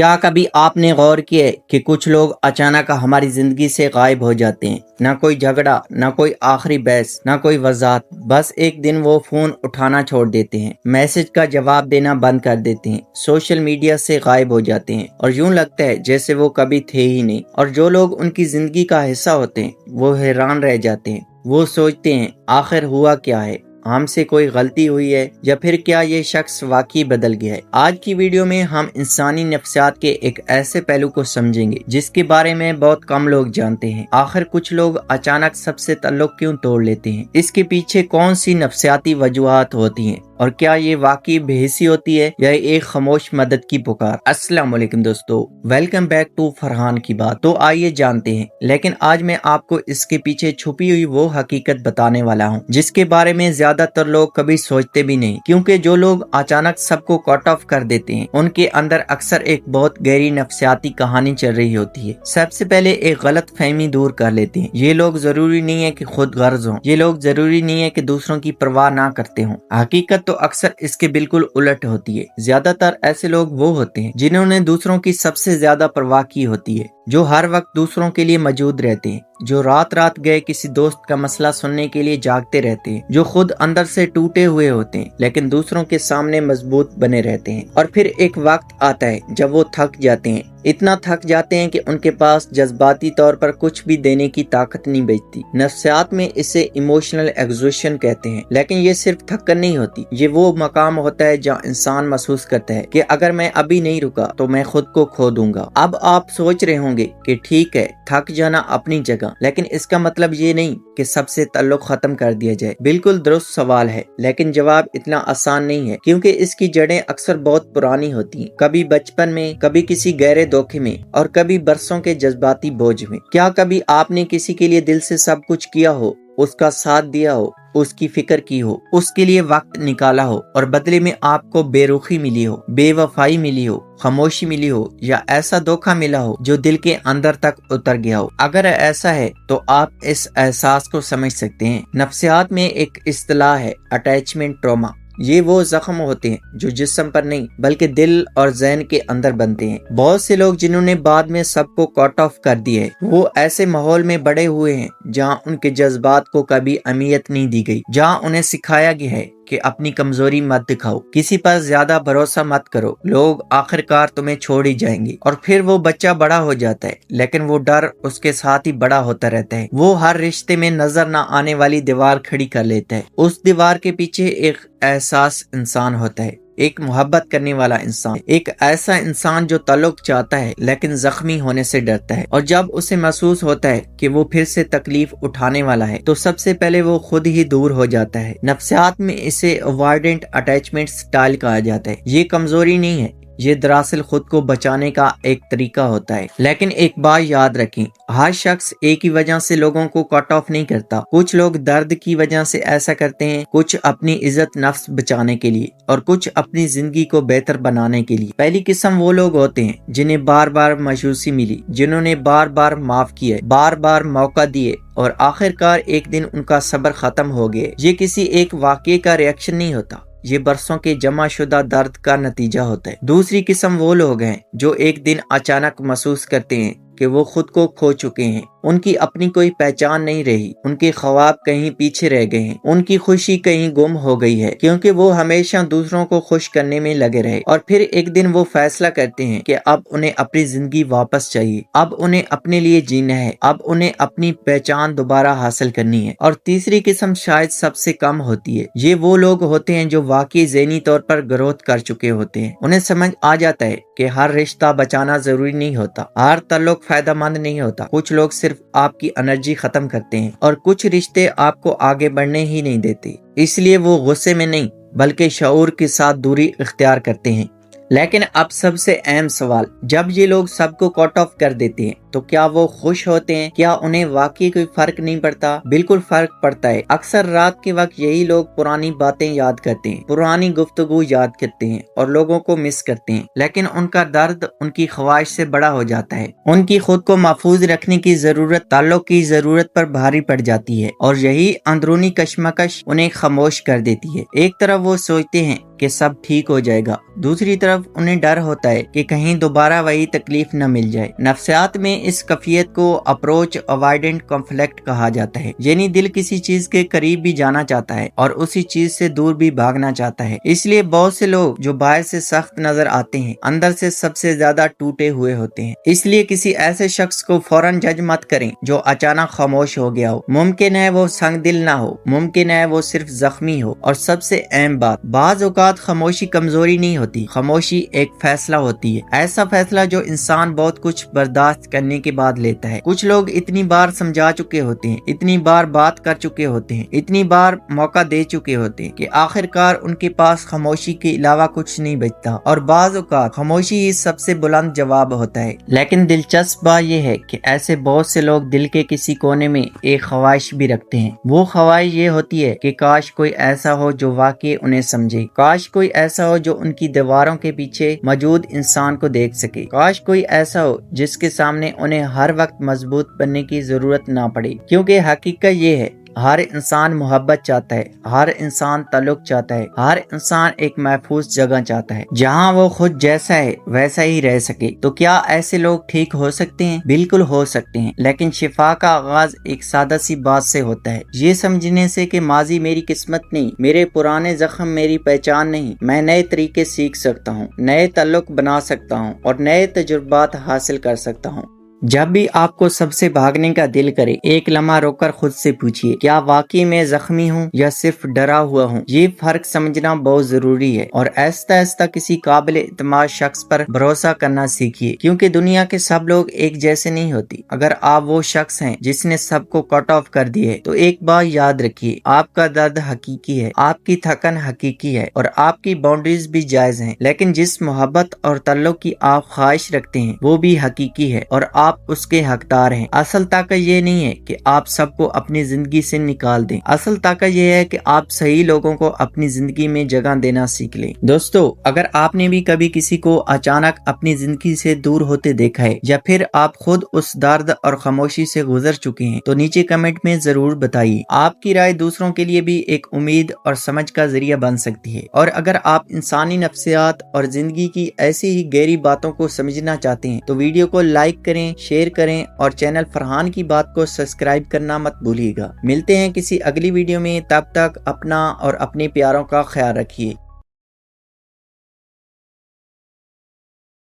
क्या कभी आपने गौर किया है कि कुछ लोग अचानक हमारी जिंदगी से गायब हो जाते हैं। ना कोई झगड़ा, ना कोई आखिरी बहस, ना कोई वजाहत, बस एक दिन वो फोन उठाना छोड़ देते हैं, मैसेज का जवाब देना बंद कर देते हैं, सोशल मीडिया से गायब हो जाते हैं और यूं लगता है जैसे वो कभी थे ही नहीं। और जो लोग उनकी जिंदगी का हिस्सा होते हैं वो हैरान रह जाते हैं। वो सोचते हैं आखिर हुआ क्या है, हमसे कोई गलती हुई है या फिर क्या ये शख्स वाकई बदल गया है। आज की वीडियो में हम इंसानी नफ्सियात के एक ऐसे पहलू को समझेंगे जिसके बारे में बहुत कम लोग जानते हैं। आखिर कुछ लोग अचानक सबसे ताल्लुक क्यों तोड़ लेते हैं, इसके पीछे कौन सी नफ्सियाती वजूहात होती हैं और क्या ये वाकई बेहिसी होती है या एक खामोश मदद की पुकार। अस्सलाम वालेकुम दोस्तों, वेलकम बैक टू फरहान की बात। तो आइए जानते हैं, लेकिन आज मैं आपको इसके पीछे छुपी हुई वो हकीकत बताने वाला हूँ जिसके बारे में ज्यादातर लोग कभी सोचते भी नहीं। क्योंकि जो लोग अचानक सबको कट ऑफ कर देते हैं उनके अंदर अक्सर एक बहुत गहरी नफ्सियाती कहानी चल रही होती है। सबसे पहले एक गलत फहमी दूर कर लेते हैं, ये लोग जरूरी नहीं है कि खुद गर्ज हों, ये लोग जरूरी नहीं है कि दूसरों की परवाह ना करते हों। हकीकत तो अक्सर इसके बिल्कुल उलट होती है। ज्यादातर ऐसे लोग वो होते हैं जिन्होंने दूसरों की सबसे ज्यादा परवाह की होती है, जो हर वक्त दूसरों के लिए मौजूद रहते हैं, जो रात रात गए किसी दोस्त का मसला सुनने के लिए जागते रहते हैं, जो खुद अंदर से टूटे हुए होते हैं लेकिन दूसरों के सामने मजबूत बने रहते हैं। और फिर एक वक्त आता है जब वो थक जाते हैं, इतना थक जाते हैं कि उनके पास जज्बाती तौर पर कुछ भी देने की ताकत नहीं बचती। नफ्सियात में इसे इमोशनल एग्जॉशन कहते हैं। लेकिन ये सिर्फ थकन नहीं होती, ये वो मकाम होता है जहाँ इंसान महसूस करता है कि अगर मैं अभी नहीं रुका तो मैं खुद को खो दूंगा। अब आप सोच रहे होंगे कि ठीक है, थक जाना अपनी जगह, लेकिन इसका मतलब ये नहीं कि सबसे ताल्लुक खत्म कर दिया जाए। बिल्कुल दुरुस्त सवाल है, लेकिन जवाब इतना आसान नहीं है क्योंकि इसकी जड़ें अक्सर बहुत पुरानी होती हैं। कभी बचपन में, कभी किसी गहरे धोखे में और कभी बरसों के जज्बाती बोझ में। क्या कभी आपने किसी के लिए दिल से सब कुछ किया हो, उसका साथ दिया हो, उसकी फिक्र की हो, उसके लिए वक्त निकाला हो और बदले में आपको बेरुखी मिली हो, बेवफाई मिली हो, खामोशी मिली हो या ऐसा धोखा मिला हो जो दिल के अंदर तक उतर गया हो? अगर ऐसा है तो आप इस एहसास को समझ सकते हैं। नफ्सियात में एक इस्तिलाह है अटैचमेंट ट्रॉमा। ये वो जख्म होते हैं जो जिस्म पर नहीं बल्कि दिल और ज़हन के अंदर बनते हैं। बहुत से लोग जिन्होंने बाद में सबको कट ऑफ कर दिया है वो ऐसे माहौल में बड़े हुए हैं जहाँ उनके जज्बात को कभी अहमियत नहीं दी गई, जहाँ उन्हें सिखाया गया है कि अपनी कमजोरी मत दिखाओ, किसी पर ज्यादा भरोसा मत करो, लोग आखिरकार तुम्हें छोड़ ही जाएंगे। और फिर वो बच्चा बड़ा हो जाता है लेकिन वो डर उसके साथ ही बड़ा होता रहता है। वो हर रिश्ते में नजर न आने वाली दीवार खड़ी कर लेता है। उस दीवार के पीछे एक एहसास इंसान होता है, एक मोहब्बत करने वाला इंसान, एक ऐसा इंसान जो ताल्लुक चाहता है लेकिन जख्मी होने से डरता है। और जब उसे महसूस होता है कि वो फिर से तकलीफ उठाने वाला है तो सबसे पहले वो खुद ही दूर हो जाता है। नफ्सियात में इसे अवॉइडेंट अटैचमेंट स्टाइल कहा जाता है। ये कमजोरी नहीं है, ये दरअसल खुद को बचाने का एक तरीका होता है। लेकिन एक बात याद रखें, हर शख्स एक ही वजह से लोगों को कट ऑफ नहीं करता। कुछ लोग दर्द की वजह से ऐसा करते हैं, कुछ अपनी इज्जत नफ्स बचाने के लिए और कुछ अपनी जिंदगी को बेहतर बनाने के लिए। पहली किस्म वो लोग होते हैं जिन्हें बार बार मायूसी मिली, जिन्होंने बार बार माफ किया, बार बार मौका दिए और आखिरकार एक दिन उनका सब्र खत्म हो गया। ये किसी एक वाकये का रिएक्शन नहीं होता, ये बरसों के जमा शुदा दर्द का नतीजा होता है। दूसरी किस्म वो लोग हैं जो एक दिन अचानक महसूस करते हैं कि वो खुद को खो चुके हैं, उनकी अपनी कोई पहचान नहीं रही, उनके ख्वाब कहीं पीछे रह गए हैं, उनकी खुशी कहीं गुम हो गई है क्योंकि वो हमेशा दूसरों को खुश करने में लगे रहे। और फिर एक दिन वो फैसला करते हैं कि अब उन्हें अपनी जिंदगी वापस चाहिए, अब उन्हें अपने लिए जीना है, अब उन्हें अपनी पहचान दोबारा हासिल करनी है। और तीसरी किस्म शायद सबसे कम होती है। ये वो लोग होते हैं जो वाकई ज़हनी तौर पर ग्रोथ कर चुके होते हैं। उन्हें समझ आ जाता है कि हर रिश्ता बचाना जरूरी नहीं होता, हर ताल्लुक फायदेमंद नहीं होता। कुछ लोग सिर्फ आपकी एनर्जी खत्म करते हैं और कुछ रिश्ते आपको आगे बढ़ने ही नहीं देते। इसलिए वो गुस्से में नहीं बल्कि शऊर के साथ दूरी इख्तियार करते हैं। लेकिन अब सबसे अहम सवाल, जब ये लोग सबको कट ऑफ कर देते हैं तो क्या वो खुश होते हैं? क्या उन्हें वाकई कोई फर्क नहीं पड़ता? बिल्कुल फर्क पड़ता है। अक्सर रात के वक्त यही लोग पुरानी बातें याद करते हैं, पुरानी गुफ्तगू याद करते हैं और लोगों को मिस करते हैं, लेकिन उनका दर्द उनकी ख्वाहिश से बड़ा हो जाता है। उनकी खुद को महफूज रखने की जरूरत ताल्लुक की जरूरत पर भारी पड़ जाती है और यही अंदरूनी कशमकश उन्हें खामोश कर देती है। एक तरफ वो सोचते हैं कि सब ठीक हो जाएगा, दूसरी तरफ उन्हें डर होता है कि कहीं दोबारा वही तकलीफ न मिल जाए। नफ्सियात में इस कैफियत को अप्रोच अवॉइडेंट कॉन्फ्लिक्ट कहा जाता है, यानी दिल किसी चीज के करीब भी जाना चाहता है और उसी चीज से दूर भी भागना चाहता है। इसलिए बहुत से लोग जो बाहर से सख्त नजर आते हैं, अंदर से सबसे ज्यादा टूटे हुए होते हैं। इसलिए किसी ऐसे शख्स को फौरन जज मत करें जो अचानक खामोश हो गया हो। मुमकिन है वो संग दिल ना हो, मुमकिन है वो सिर्फ जख्मी हो। और सबसे अहम बात, बाज़ औक़ात खामोशी कमजोरी नहीं होती, खामोशी एक फैसला होती है। ऐसा फैसला जो इंसान बहुत कुछ बर्दाश्त करने के बाद लेता है। कुछ लोग इतनी बार समझा चुके होते हैं, इतनी बार बात कर चुके होते हैं, इतनी बार मौका दे चुके होते हैं कि आखिरकार उनके पास खामोशी के अलावा कुछ नहीं बचता। और बाज़ औक़ात खामोशी ही सबसे बुलंद जवाब होता है। लेकिन दिलचस्प बात यह है कि ऐसे बहुत से लोग दिल के किसी कोने में एक ख्वाहिश भी रखते हैं। वो ख्वाहिश ये होती है कि काश कोई ऐसा हो जो वाकई उन्हें समझे, काश कोई ऐसा हो जो उनकी दीवारों के पीछे मौजूद इंसान को देख सके, काश कोई ऐसा हो जिसके सामने उन्हें हर वक्त मजबूत बनने की जरूरत ना पड़े। क्योंकि हकीकत ये है, हर इंसान मोहब्बत चाहता है, हर इंसान ताल्लुक चाहता है, हर इंसान एक महफूज जगह चाहता है जहां वो खुद जैसा है वैसा ही रह सके। तो क्या ऐसे लोग ठीक हो सकते हैं? बिल्कुल हो सकते हैं, लेकिन शिफा का आगाज एक सादा सी बात से होता है, ये समझने से कि माजी मेरी किस्मत नहीं, मेरे पुराने जख्म मेरी पहचान नहीं। मैं नए तरीके सीख सकता हूँ, नए ताल्लुक बना सकता हूँ और नए तजुर्बात हासिल कर सकता हूँ। जब भी आपको सबसे भागने का दिल करे, एक लम्हा रोकर खुद से पूछिए, क्या वाकई मैं जख्मी हूँ या सिर्फ डरा हुआ हूँ? ये फर्क समझना बहुत जरूरी है और आहिस्ता आहिस्ता किसी काबिल इत्मीनान शख्स पर भरोसा करना सीखिए, क्योंकि दुनिया के सब लोग एक जैसे नहीं होती। अगर आप वो शख्स हैं जिसने सबको कट ऑफ कर दिए, तो एक बात याद रखिए, आपका दर्द हकीकी है, आपकी थकन हकीकी है और आपकी बाउंड्रीज भी जायज हैं। लेकिन जिस मोहब्बत और ताल्लुक की आप ख्वाहिश रखते हैं वो भी हकीकी है और आप उसके हकदार हैं। असल ताकत ये नहीं है कि आप सबको अपनी जिंदगी से निकाल दें, असल ताकत ये है कि आप सही लोगों को अपनी जिंदगी में जगह देना सीख लें। दोस्तों, अगर आपने भी कभी किसी को अचानक अपनी जिंदगी से दूर होते देखा है या फिर आप खुद उस दर्द और खामोशी से गुजर चुके हैं, तो नीचे कमेंट में जरूर बताइए। आपकी राय दूसरों के लिए भी एक उम्मीद और समझ का जरिया बन सकती है। और अगर आप इंसानी नफ्सियात और जिंदगी की ऐसी ही गहरी बातों को समझना चाहते हैं तो वीडियो को लाइक करें, शेयर करें और चैनल फरहान की बात को सब्सक्राइब करना मत भूलिएगा। मिलते हैं किसी अगली वीडियो में, तब तक अपना और अपने प्यारों का ख्याल रखिए।